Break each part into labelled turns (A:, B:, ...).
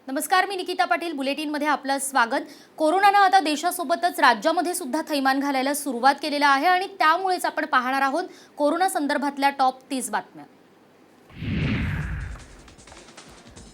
A: नमस्कार, मी निकिता पाटील. बुलेटिनमध्ये आपलं स्वागत. कोरोनानं आता देशासोबतच राज्यामध्ये सुद्धा थैमान घालायला सुरुवात केलेला आहे आणि त्यामुळेच आपण पाहणार आहोत कोरोना संदर्भातल्या टॉप 30 बातम्या.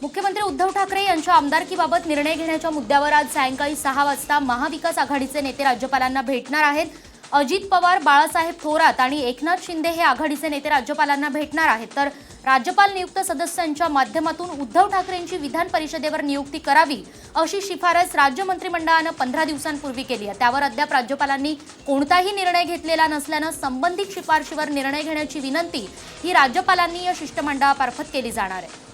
A: मुख्यमंत्री उद्धव ठाकरे यांच्या आमदारकीबाबत निर्णय घेण्याच्या मुद्द्यावर आज सायंकाळी 6 वाजता महाविकास आघाडीचे नेते राज्यपालांना भेटणार आहेत. अजित पवार, बाळासाहेब थोरात आणि एकनाथ शिंदे हे आघाडीचे नेते राज्यपालांना भेटणार आहेत. तर राज्यपाल नियुक्त सदस्यांच्या माध्यमातून उद्धव ठाकरेंची विधान परिषदेवर नियुक्ती करावी अशी शिफारस राज्य मंत्रिमंडळानं 15 दिवसांपूर्वी केली आहे. त्यावर अद्याप राज्यपालांनी कोणताही निर्णय घेतलेला नसल्यानं संबंधित शिफारशीवर निर्णय घेण्याची विनंती ही राज्यपालांनी या शिष्टमंडळामार्फत केली जाणार आहे.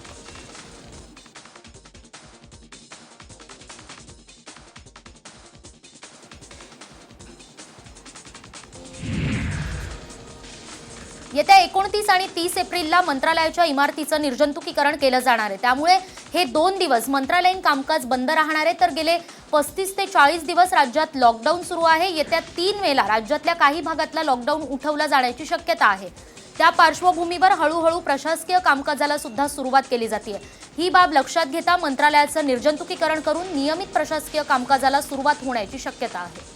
A: येत्या 29 आणि 30 एप्रिलला मंत्रालयाच्या इमारतीचं निर्जंतुकीकरण केलं जाणार आहे. त्यामुळे हे 2 दिवस मंत्रालयीन कामकाज बंद राहणार आहे. तर गेले 35 ते 40 दिवस राज्यात लॉकडाऊन सुरू आहे. येत्या 3 मेला राज्यातल्या काही भागातला लॉकडाऊन उठवला जाण्याची शक्यता आहे. त्या पार्श्वभूमीवर हळूहळू प्रशासकीय कामकाजाला सुद्धा सुरुवात केली जाते. ही बाब लक्षात घेता मंत्रालयाचं निर्जंतुकीकरण करून नियमित प्रशासकीय कामकाजाला सुरुवात होण्याची शक्यता आहे.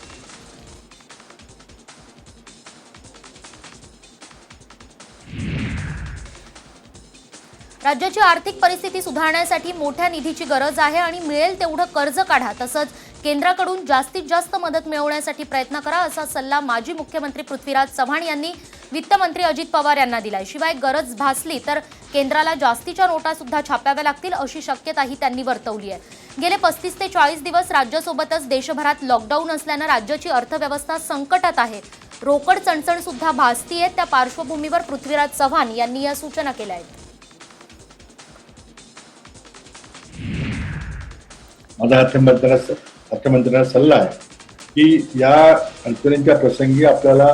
A: राज्याची आर्थिक परिस्थिती सुधारण्यासाठी मोठ्या निधीची गरज आहे आणि मिळेल तेवढं कर्ज काढा, तसंच केंद्राकडून जास्तीत जास्त मदत मिळवण्यासाठी प्रयत्न करा असा सल्ला माजी मुख्यमंत्री पृथ्वीराज चव्हाण यांनी वित्तमंत्री अजित पवार यांना दिलाय. शिवाय गरज भासली तर केंद्राला जास्तीच्या नोटा सुद्धा छापाव्या लागतील अशी शक्यताही त्यांनी वर्तवली आहे. गेले 35 ते 40 दिवस राज्यासोबतच देशभरात लॉकडाऊन असल्यानं राज्याची अर्थव्यवस्था संकटात आहे. रोकड चणचण सुद्धा भासतीये. त्या पार्श्वभूमीवर पृथ्वीराज चव्हाण यांनी या सूचना केल्या आहेत.
B: माझा अर्थमंत्र्यांना सल्ला आहे की या अडचणींच्या प्रसंगी आपल्याला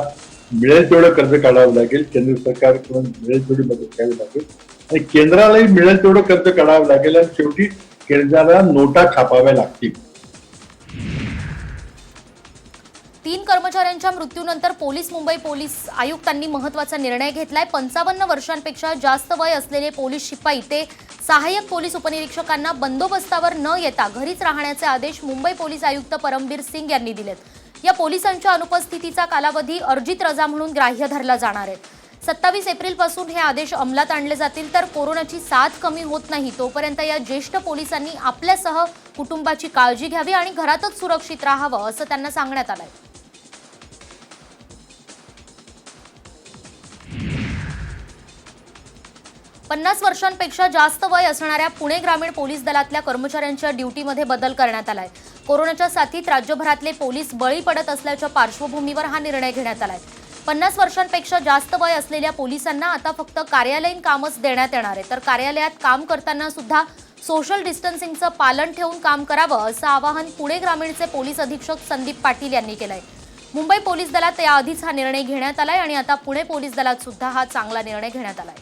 B: मिळेल तेवढं कर्ज काढावं लागेल, केंद्र सरकारकडून मिळेल तेवढी मदत घ्यावी लागेल आणि केंद्रालाही मिळेल तेवढं कर्ज काढावं लागेल आणि शेवटी केंद्राला नोटा छापाव्या लागतील.
A: 3 कर्मचाऱ्यांच्या मृत्यूनंतर मुंबई पोलीस आयुक्तांनी महत्त्वाचा निर्णय घेतलाय. 55 वर्षांपेक्षा जास्त वय असलेले पोलीस शिपाई ते सहाय्यक पोलीस उपनिरीक्षकांना बंदोबस्तावर न येता घरीच राहण्याचे आदेश मुंबई पोलीस आयुक्त परमबीर सिंग यांनी दिलेत. या पोलिसांच्या अनुपस्थितीचा कालावधी अर्जित रजा म्हणून ग्राह्य धरला जाणार आहे. 27 एप्रिलपासून हे आदेश अंमलात आणले जातील. तर कोरोनाची साथ कमी होत नाही तोपर्यंत या ज्येष्ठ पोलिसांनी आपल्यासह कुटुंबाची काळजी घ्यावी आणि घरातच सुरक्षित राहावं असं त्यांना सांगण्यात आलंय. पन्नास वर्षांपेक्षा जास्त वय असणाऱ्या पुणे ग्रामीण पोलीस दलातल्या कर्मचाऱ्यांच्या ड्युटीमध्ये बदल करण्यात आलाय. कोरोनाच्या साथीत राज्यभरातले पोलीस बळी पडत असल्याच्या पार्श्वभूमीवर हा निर्णय घेण्यात आलाय. 50 वर्षांपेक्षा जास्त वय असलेल्या पोलिसांना आता फक्त कार्यालयीन कामच देण्यात येणार आहे. तर कार्यालयात काम करताना सुद्धा सोशल डिस्टन्सिंगचं पालन ठेवून काम करावं असं आवाहन पुणे ग्रामीणचे पोलीस अधीक्षक संदीप पाटील यांनी केलंय. मुंबई पोलीस दलात याआधीच हा निर्णय घेण्यात आलाय आणि आता पुणे पोलीस दलात सुद्धा हा चांगला निर्णय घेण्यात आलाय.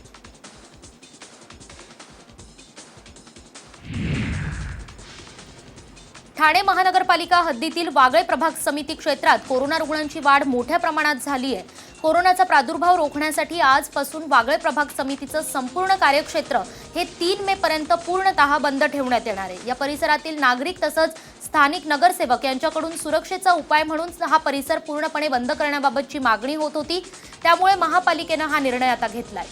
A: ठाणे महानगरपालिका हद्दीतील वागळे प्रभाग समिती क्षेत्रात कोरोना रुग्णांची वाढ मोठ्या प्रमाणात झाली आहे. कोरोनाचा प्रादुर्भाव रोखण्यासाठी आजपासून वागळे प्रभाग समितीचं संपूर्ण कार्यक्षेत्र हे 3 मे पर्यंत पूर्णतः बंद ठेवण्यात येणार आहे. या परिसरातील नागरिक तसंच स्थानिक नगरसेवक यांच्याकडून सुरक्षेचा उपाय म्हणून हा परिसर पूर्णपणे बंद करण्याबाबतची मागणी होत होती. त्यामुळे महापालिकेनं हा निर्णय आता घेतलाय.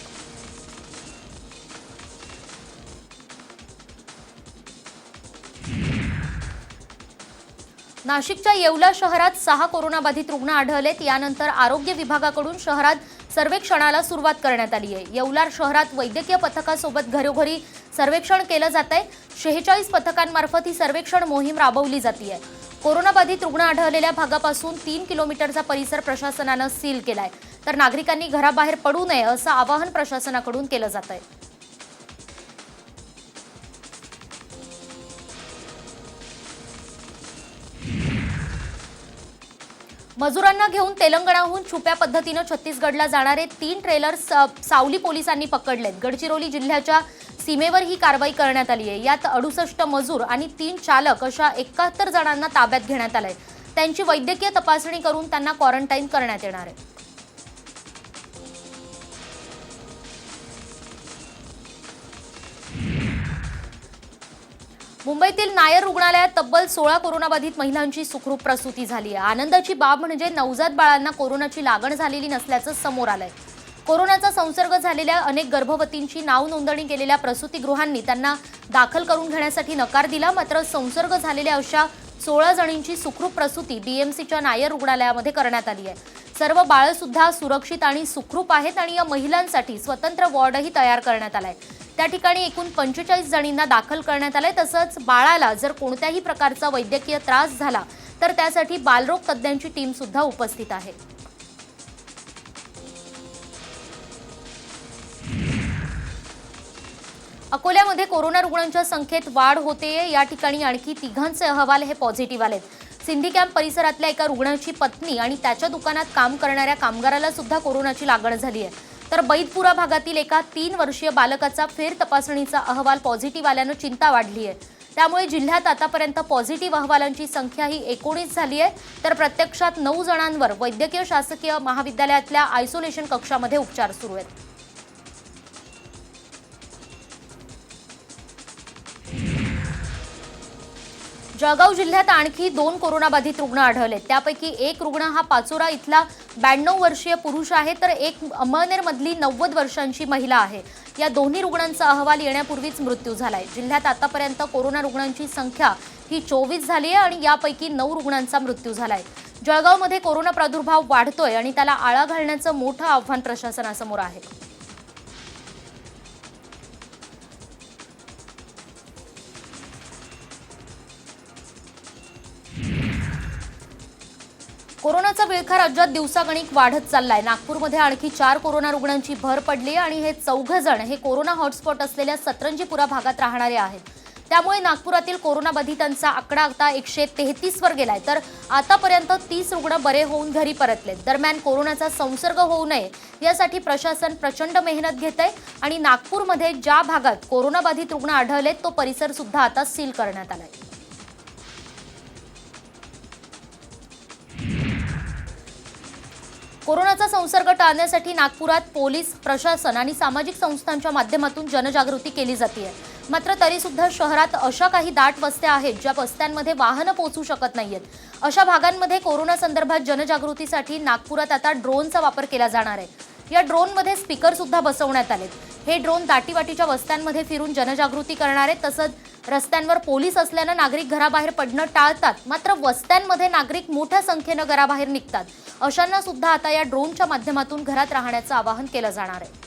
A: नाशिकच्या येवला शहरात 6 कोरोनाबाधित रुग्ण आढळलेत. यानंतर आरोग्य विभागाकडून शहरात सर्वेक्षणाला सुरुवात करण्यात आली आहे. येवला शहरात वैद्यकीय पथकासोबत घरोघरी सर्वेक्षण केलं जात आहे. 46 पथकांमार्फत ही सर्वेक्षण मोहीम राबवली जाते. कोरोनाबाधित रुग्ण आढळलेल्या भागापासून 3 किलोमीटरचा परिसर प्रशासनानं सील केलाय. तर नागरिकांनी घराबाहेर पडू नये असं आवाहन प्रशासनाकडून केलं जात आहे. मजुरांना घेऊन तेलंगणाहून छुप्या पद्धतीनं छत्तीसगडला जाणारे 3 ट्रेलर्स सावली पोलिसांनी पकडलेत. गडचिरोली जिल्ह्याच्या सीमेवर ही कारवाई करण्यात आली आहे. यात 68 मजूर आणि 3 चालक अशा 71 जणांना ताब्यात घेण्यात आलंय. त्यांची वैद्यकीय तपासणी करून त्यांना क्वारंटाईन करण्यात येणार आहे. मुंबईतील नायर रुग्णालयात तब्बल 16 कोरोनाबाधित महिलांची सुखरूप प्रसूती झाली आहे। आनंदाची बाब म्हणजे नवजात बाळांना कोरोनाची लागण झालेली नसल्याचं समोर आलंय। कोरोनाचा संसर्ग झालेल्या अनेक गर्भवतींची नाव नोंदणी केलेल्या प्रसूतीगृहांनी त्यांना दाखल करून घेण्यासाठी नकार दिला। मात्र संसर्ग झालेल्या अशा 16 जणींची सुखरूप प्रसूती बीएमसीच्या नायर रुग्णालयामध्ये करण्यात आली आहे। सर्व बाळ सुद्धा सुरक्षित आणि सुखरूप आहेत आणि या महिलांसाठी स्वतंत्र वॉर्डही तयार करण्यात आलाय। त्या ठिकाणी एकूण 45 जणींना दाखल करण्यात आले। तसंच बाळाला जर कोणत्याही प्रकारचा वैद्यकीय त्रास झाला तर त्यासाठी बालरोग तज्ज्ञांची टीम सुद्धा उपस्थित आहे। अकोल्यामध्ये कोरोना रुग्णांच्या संख्येत वाढ होते। या ठिकाणी आणखी तिघांचे अहवाल हे पॉझिटिव्ह आलेत। सिंधी कॅम्प परिसरातल्या एका रुग्णाची पत्नी आणि त्याच्या दुकानात काम करणाऱ्या कामगाराला सुद्धा कोरोनाची लागण झाली आहे। तर बैतपुरा भागातील एका 3 वर्षीय बालकाचा फेर तपासणीचा अहवाल पॉझिटिव्ह आल्यानं चिंता वाढली आहे। त्यामुळे जिल्ह्यात आतापर्यंत पॉझिटिव्ह अहवालांची संख्या ही 19 झाली आहे। तर प्रत्यक्षात 9 जणांवर वैद्यकीय शासकीय महाविद्यालयातल्या आयसोलेशन कक्षामध्ये उपचार सुरू आहेत। जळगाव जिल्ह्यात आणखी 2 कोरोनाबाधित रुग्ण आढळले। त्यापैकी एक रुग्ण हा पाचोरा इथला 92 वर्षीय पुरुष आहे, तर एक अमळनेरमधली 90 वर्षांची महिला आहे। या दोन्ही रुग्णांचा अहवाल येण्यापूर्वीच मृत्यू झालाय। जिल्ह्यात आतापर्यंत कोरोना रुग्णांची संख्या ही 24 झाली आहे आणि यापैकी 9 रुग्णांचा मृत्यू झालाय। जळगावमध्ये कोरोना प्रादुर्भाव वाढतोय आणि त्याला आळा घालण्याचं मोठं आव्हान प्रशासनासमोर आहे। कोरोनाचा विळखा राज्यात दिवसागणिक वाढत चाललाय। नागपूरमध्ये आणखी 4 कोरोना रुग्णांची भर पडली आणि हे 4 जण हे कोरोना हॉटस्पॉट असलेल्या सतरंजीपुरा भागात राहणारे आहेत। त्यामुळे नागपुरातील कोरोनाबाधितांचा आकडा आता 133 वर गेलाय। तर आतापर्यंत 30 रुग्ण बरे होऊन घरी परतलेत। दरम्यान कोरोनाचा संसर्ग होऊ नये यासाठी प्रशासन प्रचंड मेहनत घेतंय आणि नागपूरमध्ये ज्या भागात कोरोनाबाधित रुग्ण आढळलेत तो परिसर सुद्धा आता सील करण्यात आलाय। कोरोनाचा संसर्ग टाळण्यासाठी नागपुरात पोलीस प्रशासन आणि सामाजिक संस्थांच्या माध्यमातून जनजागृती केली जाते। मात्र तरी सुद्धा शहरात अशा काही दाट वस्त्या आहेत ज्या वस्त्यांमध्ये वाहनं पोहोचू शकत नाहीयेत। अशा भागांमध्ये कोरोना संदर्भात जनजागृतीसाठी नागपुरात आता ड्रोनचा वापर केला जाणार आहे। या ड्रोनमध्ये स्पीकर सुद्धा बसवण्यात आलेत। हे ड्रोन दाटीवाटीच्या वस्त्यांमध्ये फिरून जनजागृती करणार आहेत। तसंच रस्त्यांवर पोलीस असल्यानं नागरिक घराबाहेर पडणं टाळतात। मात्र वस्त्यांमध्ये नागरिक मोठ्या संख्येनं घराबाहेर निघतात। अशांना सुद्धा आता या ड्रोनच्या माध्यमातून घरात राहण्याचं आवाहन केलं जाणार आहे।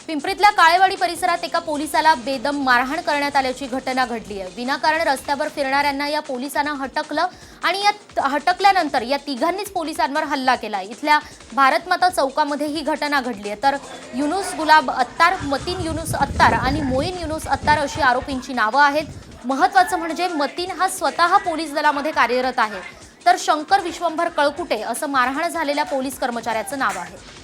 A: पिंपरीतल्या काळेवाडी परिसरात एका पोलिसाला बेदम मारहाण करण्यात आल्याची घटना घडली आहे। विनाकारण रस्त्यावर फिरणाऱ्यांना या पोलिसांना हटकलं आणि या हटकल्यानंतर या तिघांनीच पोलिसांवर हल्ला केला। इथल्या भारतमाता चौकामध्ये ही घटना घडली आहे। तर युनुस गुलाब अत्तार, मतीन युनुस अत्तार आणि मोईन युनुस अत्तार अशी आरोपींची नावं आहेत। महत्त्वाचं म्हणजे मतीन हा स्वतः पोलीस दलामध्ये कार्यरत आहे, तर शंकर विश्वंभर कळकुटे असं मारहाण झालेल्या पोलीस कर्मचाऱ्याचं नाव आहे।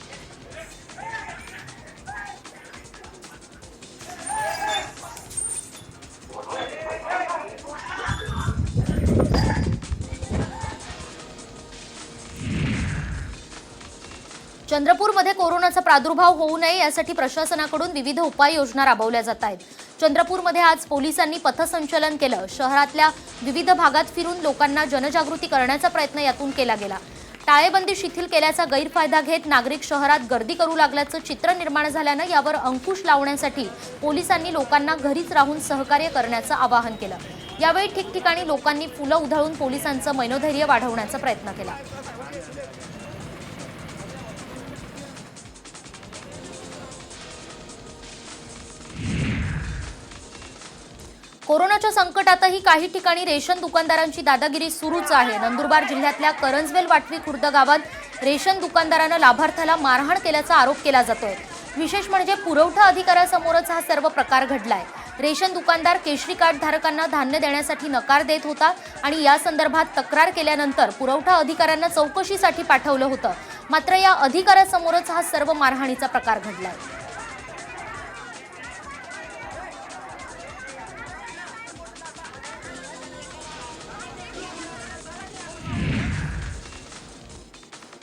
A: चंद्रपूरमध्ये कोरोनाचा प्रादुर्भाव होऊ नये यासाठी प्रशासनाकडून विविध उपाययोजना राबवल्या जात आहेत। चंद्रपूरमध्ये आज पोलिसांनी पथसंचलन केलं। शहरातल्या विविध भागात फिरून लोकांना जनजागृती करण्याचा प्रयत्न यातून केला गेला। टाळेबंदी शिथिल केल्याचा गैरफायदा घेत नागरिक शहरात गर्दी करू लागल्याचं चित्र निर्माण झाल्यानं यावर अंकुश लावण्यासाठी पोलिसांनी लोकांना घरीच राहून सहकार्य करण्याचं आवाहन केलं। यावेळी ठिकठिकाणी लोकांनी फुलं उधळून पोलिसांचं मनोधैर्य वाढवण्याचा प्रयत्न केला। कोरोनाच्या संकटातही काही ठिकाणी रेशन दुकानदारांची दादागिरी सुरूच आहे। नंदुरबार जिल्ह्यातल्या करंजवेल वाटवी खुर्द गावात रेशन दुकानदारानं लाभार्थ्याला मारहाण केल्याचा आरोप केला जातोय। विशेष म्हणजे पुरवठा अधिकाऱ्यासमोरच हा सर्व प्रकार घडलाय। रेशन दुकानदार केशरी कार्ड धारकांना धान्य देण्यासाठी नकार देत होता आणि या संदर्भात तक्रार केल्यानंतर पुरवठा अधिकाऱ्यांना चौकशीसाठी पाठवलं होतं। मात्र या अधिकाऱ्यासमोरच हा सर्व मारहाणीचा प्रकार घडलाय।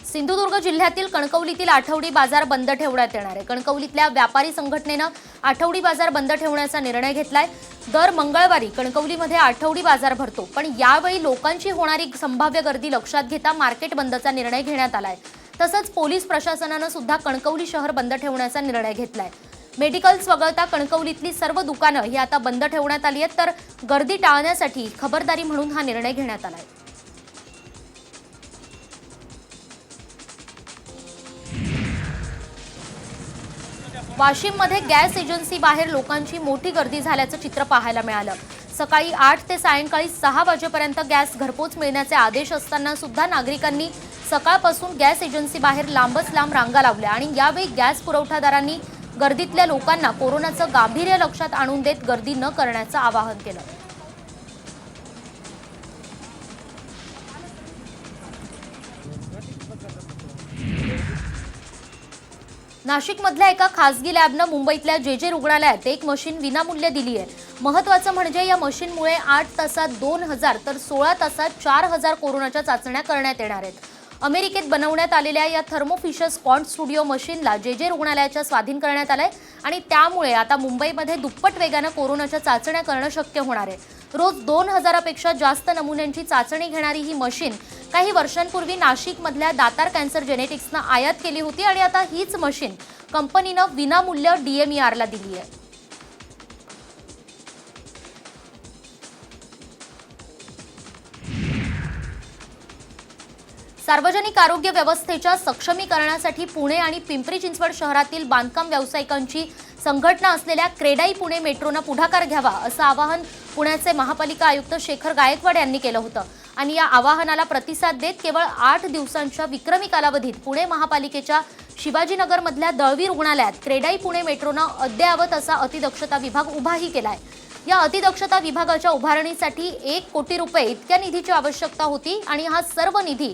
A: सिंधुदुर्ग जिल्ह्यातील कणकवलीतील आठवडी बाजार बंद ठेवण्यात येणार आहे। कणकवलीतल्या व्यापारी संघटनेनं आठवडी बाजार बंद ठेवण्याचा निर्णय घेतलाय। दर मंगळवारी कणकवलीमध्ये आठवडी बाजार भरतो, पण यावेळी लोकांची होणारी संभाव्य गर्दी लक्षात घेता मार्केट बंदचा निर्णय घेण्यात आलाय। तसंच पोलीस प्रशासनानं सुद्धा कणकवली शहर बंद ठेवण्याचा निर्णय घेतलाय। मेडिकल्स वगळता कणकवलीतली सर्व दुकानं ही आता बंद ठेवण्यात आली आहेत, तर गर्दी टाळण्यासाठी खबरदारी म्हणून हा निर्णय घेण्यात आलाय। वाशिममध्ये गॅस एजन्सी बाहेर लोकांची मोठी गर्दी झाल्याचं चित्र पाहायला मिळालं। सकाळी 8 ते सायंकाळी 6 वाजेपर्यंत गॅस घरपोच मिळण्याचे आदेश असताना सुद्धा नागरिकांनी सकाळपासून गॅस एजन्सी बाहेर लांबच लांब रांगा लावल्या आणि यावेळी गॅस पुरवठादारांनी गर्दीतल्या लोकांना कोरोनाचं गांभीर्य लक्षात आणून देत गर्दी न करण्याचं आवाहन केलं। नाशिकमधल्या एका खासगी लॅबनं मुंबईतल्या जे रुग्णालयात एक मशीन विनामूल्य दिली आहे। महत्त्वाचं म्हणजे या मशीनमुळे 8 तासात 2000 तर 16 तासात 4000 कोरोनाच्या चाचण्या करण्यात येणार आहेत। अमेरिकेत बनवण्यात आलेल्या या थर्मोफिशर क्वांट स्टुडिओ मशीनला जे रुग्णालयाच्या स्वाधीन करण्यात आलंय आणि त्यामुळे आता मुंबईमध्ये दुप्पट वेगानं कोरोनाच्या चाचण्या करणं शक्य होणार आहे। रोज 2000पेक्षा जास्त नमुन्यांची चाचणी घेणारी ही मशीन काही वर्षांपूर्वी नाशिकमधल्या दातार कॅन्सर जेनेटिक्सनं आयात केली होती आणि आता हीच मशीन कंपनीनं विनामूल्य DMERला दिली आहे। सार्वजनिक आरोग्य व्यवस्थेच्या सक्षमीकरणासाठी पुणे आणि पिंपरी चिंचवड शहरातील बांधकाम व्यावसायिकांची संघटना असलेल्या क्रेडाई पुणे मेट्रोनं पुढाकार घ्यावा असं आवाहन पुण्याचे महापालिका आयुक्त शेखर गायकवाड यांनी केलं होतं आणि या आवाहनाला प्रतिसाद देत केवळ 8 दिवसांच्या विक्रमी कालावधीत पुणे महापालिकेच्या शिवाजीनगरमधल्या दळवी रुग्णालयात क्रेडाई पुणे मेट्रोनं अद्ययावत असा अतिदक्षता विभाग उभाही केलाय। या अतिदक्षता विभागाच्या उभारणीसाठी 1 कोटी रुपये इतक्या निधीची आवश्यकता होती आणि हा सर्व निधी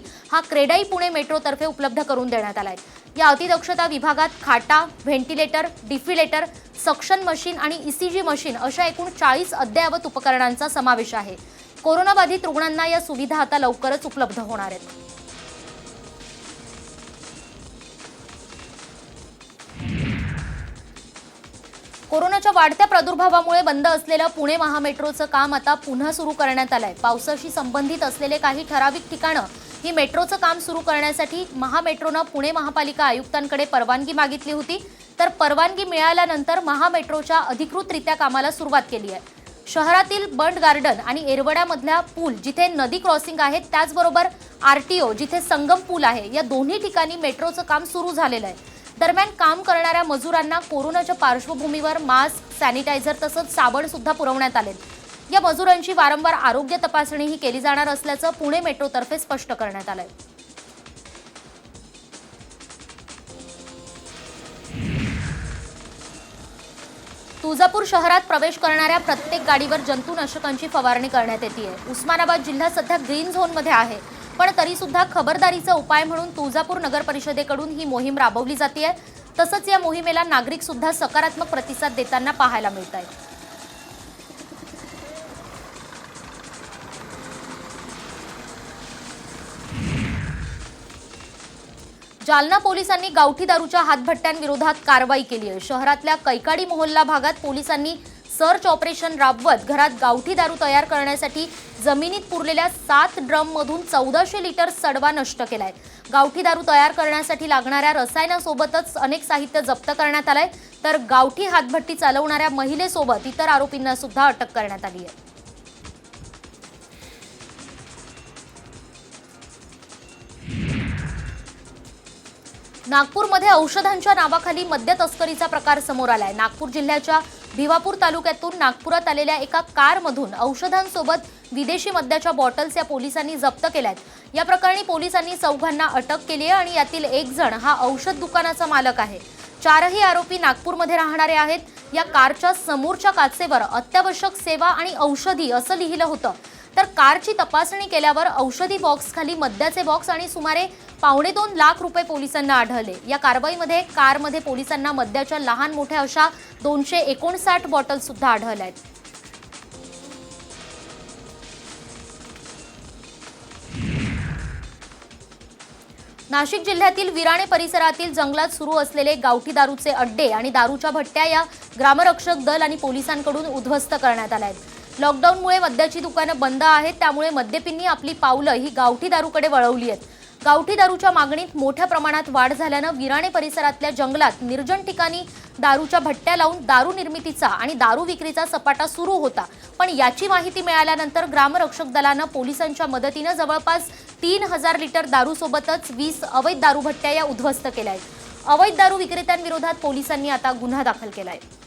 A: क्रेडाई पुणे मेट्रोतर्फे उपलब्ध करून देण्यात आलाय। या अतिदक्षता विभागात खाटा, व्हेंटिलेटर, डिफिलेटर, सक्शन मशीन आणि ECG मशीन अशा एकूण 40 अद्ययावत उपकरणांचा समावेश आहे। कोरोनाबाधित रुग्णांना या सुविधा आता लवकरच उपलब्ध होणार आहेत। कोरोनाच्या वाढत्या प्रादुर्भावामुळे बंद असलेलं पुणे महामेट्रोचं काम आता पुन्हा सुरू करण्यात आलंय। पावसाशी संबंधित असलेले काही ठराविक ठिकाणं ही मेट्रोचं काम सुरू करण्यासाठी महामेट्रोनं पुणे महापालिका आयुक्तांकडे परवानगी मागितली होती, तर परवानगी मिळाल्यानंतर महामेट्रोच्या अधिकृतरित्या कामाला सुरुवात केली आहे। शहरातील बंड गार्डन आणि एरवड्यामधल्या पूल जिथे नदी क्रॉसिंग आहे, त्याचबरोबर RTO जिथे संगम पूल आहे, या दोन्ही ठिकाणी मेट्रोचं काम सुरू झालेलं आहे। दरम्यान काम करणाऱ्या मजुरांना कोरोनाच्या पार्श्वभूमीवर मास्क, सॅनिटायझर तसंच साबण सुद्धा पुरवण्यात आले। या मजुरांची वारंवार आरोग्य तपासणीही केली जाणार असल्याचं पुणे मेट्रोतर्फे स्पष्ट करण्यात आलंय। तुळजापूर शहरात प्रवेश करणाऱ्या प्रत्येक गाडीवर जंतुनाशकांची फवारणी करण्यात येते। उस्मानाबाद जिल्हा सध्या ग्रीन झोनमध्ये आहे, पण तरी सुद्धा खबरदारीचा उपाय म्हणून तुळजापूर नगर परिषदेकडून ही मोहीम राबवली जाते। तसंच या मोहिमेला नागरिक सुद्धा सकारात्मक प्रतिसाद देताना पाहायला मिळत आहे। जालना पोलिसांनी गावठी दारूच्या हातभट्ट्यांविरोधात कारवाई केली आहे। शहरातल्या कैकाडी मोहल्ला भागात पोलिसांनी सर्च ऑपरेशन राबवत घरात गावठी दारू तयार करण्यासाठी जमिनीत पुरलेल्या 7 ड्रममधून 1400 लिटर सडवा नष्ट केलाय। गावठी दारू तयार करण्यासाठी लागणाऱ्या रसायनासोबतच अनेक साहित्य जप्त करण्यात आलंय, तर गावठी हातभट्टी चालवणाऱ्या महिलेसोबत इतर आरोपींना सुद्धा अटक करण्यात आली आहे। नागपूरमध्ये औषधांच्या नावाखाली मद्य तस्करीचा प्रकार समोर आलाय। नागपूर जिल्ह्याच्या भिवापूर तालुक्यातून नागपुरात आलेल्या एका कारमधून औषधांसोबत विदेशी मद्याच्या बॉटल्स या पोलिसांनी जप्त केल्यात। या प्रकरणी पोलिसांनी 4घांना अटक केली आहे आणि यातील एक जण हा औषध दुकानाचा मालक आहे। 4ही आरोपी नागपूरमध्ये राहणारे आहेत। या कारच्या समोरच्या काचेवर अत्यावश्यक सेवा आणि औषधी असं लिहिलं होतं, तर कारची तपासणी केल्यावर औषधी बॉक्स खाली मद्याचे बॉक्स आणि सुमारे 2.25 लाख रुपये पोलिसांना आढळले। या कारवाईमध्ये कारमध्ये पोलिसांना मद्याच्या लहान मोठ्या अशा 259 बॉटल सुद्धा आढळल्या आहेत। नाशिक जिल्ह्यातील विराणे परिसरातील जंगलात सुरू असलेले गावठी दारूचे अड्डे आणि दारूच्या भट्ट्या या ग्रामरक्षक दल आणि पोलिसांकडून उद्ध्वस्त करण्यात आल्या आहेत। लॉकडाऊनमुळे मद्याची दुकानं बंद आहेत, त्यामुळे मद्यपींनी आपली पावलं ही गावठी दारूकडे वळवली आहेत। गावठी दारूच्या मागणीत मोठ्या प्रमाणात वाढ झाल्यानं विराणे परिसरातल्या जंगलात निर्जन ठिकाणी दारूच्या भट्ट्या लावून दारू निर्मितीचा आणि दारू विक्रीचा सपाटा सुरू होता। पण याची माहिती मिळाल्यानंतर ग्रामरक्षक दलानं पोलिसांच्या मदतीनं जवळपास 3000 लिटर दारूसोबतच 20 अवैध दारू भट्ट्या या उद्ध्वस्त केल्या आहेत। अवैध दारू विक्रेत्यांविरोधात पोलिसांनी आता गुन्हा दाखल केला आहे।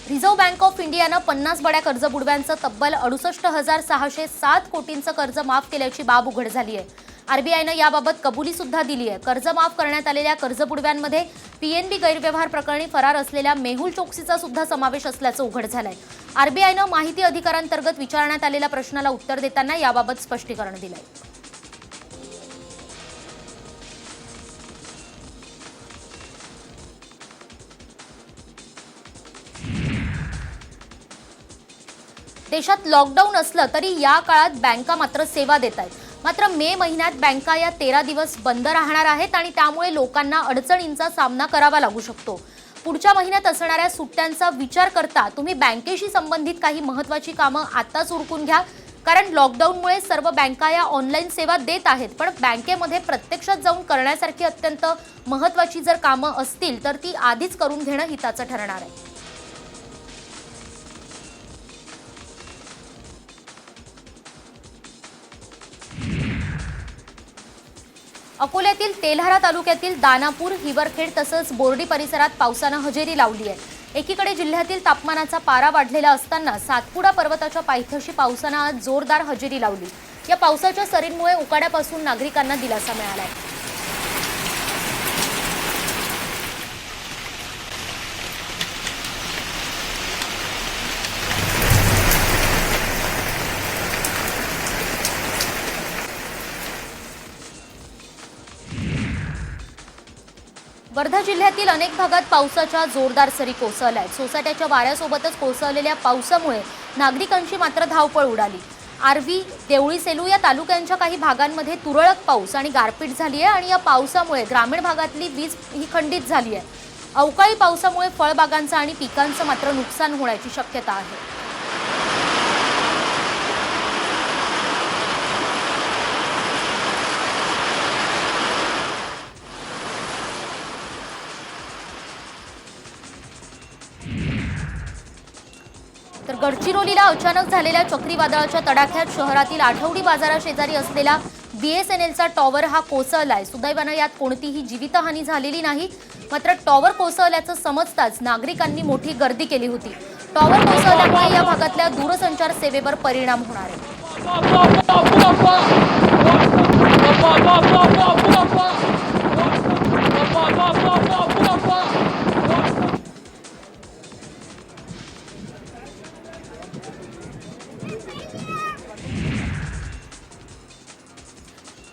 A: रिझर्व्ह बँक ऑफ इंडियानं 50 बड्या कर्जबुडव्यांचं तब्बल 68,607 कोटींचं कर्ज माफ केल्याची बाब उघड झाली आहे। आरबीआयनं याबाबत कबुली सुद्धा दिली आहे। कर्ज माफ करण्यात आलेल्या कर्जबुडव्यांमध्ये पीएनबी गैरव्यवहार प्रकरणी फरार असलेल्या मेहुल चोक्सीचा सुद्धा समावेश असल्याचं उघड झालंय। आरबीआयनं माहिती अधिकारांतर्गत विचारण्यात आलेल्या प्रश्नाला उत्तर देताना याबाबत स्पष्टीकरण दिलंय। देशात लॉकडाऊन असलं तरी या काळात बँका मात्र सेवा देत आहेत। मात्र मे महिन्यात बँका या 13 दिवस बंद राहणार आहेत आणि त्यामुळे लोकांना अडचणींचा सामना करावा लागू शकतो। पुढच्या महिन्यात असणाऱ्या सुट्ट्यांचा विचार करता तुम्ही बँकेशी संबंधित काही महत्त्वाची कामं आताच उरकून घ्या, कारण लॉकडाऊनमुळे सर्व बँका या ऑनलाईन सेवा देत आहेत, पण बँकेमध्ये प्रत्यक्षात जाऊन करण्यासारखी अत्यंत महत्त्वाची जर कामं असतील तर ती आधीच करून घेणं हिताचं ठरणार आहे। अकोल्यातील तेल्हारा तालुक्यातील दानापूर, हिवरखेड तसंच बोर्डी परिसरात पावसानं हजेरी लावली आहे। एकीकडे जिल्ह्यातील तापमानाचा पारा वाढलेला असताना सातपुडा पर्वताच्या पायथ्याशी पावसानं आज जोरदार हजेरी लावली। या पावसाच्या सरींमुळे उकाड्यापासून नागरिकांना दिलासा मिळाला आहे। वर्धा जिल्ह्यातील अनेक भागात पावसाच्या जोरदार सरी कोसळल्या आहेत। सोसाट्याच्या वाऱ्यासोबतच कोसळलेल्या पावसामुळे नागरिकांची मात्र धावपळ उडाली। आर्वी, देवळी सेलू या तालुक्यांच्या काही भागांमध्ये तुरळक पाऊस आणि गारपीट झाली आहे आणि या पावसामुळे ग्रामीण भागातली वीज ही खंडित झाली आहे। अवकाळी पावसामुळे फळबागांचं आणि पिकांचं मात्र नुकसान होण्याची शक्यता आहे। तर गडचिरोलीला अचानक झालेल्या चक्रीवादळाच्या तडाख्यात शहरातील आठवडी बाजाराशेजारी असलेला बीएसएनएलचा टॉवर हा कोसळलाय। सुदैवानं यात कोणतीही जीवितहानी झालेली नाही। मात्र टॉवर कोसळल्याचं समजताच नागरिकांनी मोठी गर्दी केली होती। टॉवर कोसळल्यामुळे या भागातल्या दूरसंचार सेवेवर परिणाम होणार आहे।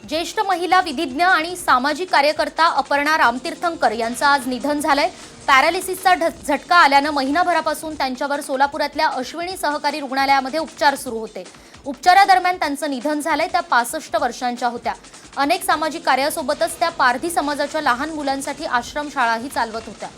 A: ज्येष्ठ महिला विधिज्ञ आणि सामाजिक कार्यकर्ता अपर्णा रामतीर्थंकर यांचं आज निधन झालंय। पॅरालिसिसचा झटका आल्यानं महिनाभरापासून त्यांच्यावर सोलापुरातल्या अश्विनी सहकारी रुग्णालयामध्ये उपचार सुरू होते। उपचारादरम्यान त्यांचं निधन झालंय। त्या 65 वर्षांच्या होत्या। अनेक सामाजिक कार्यासोबतच त्या पारधी समाजाच्या लहान मुलांसाठी आश्रमशाळाही चालवत होत्या।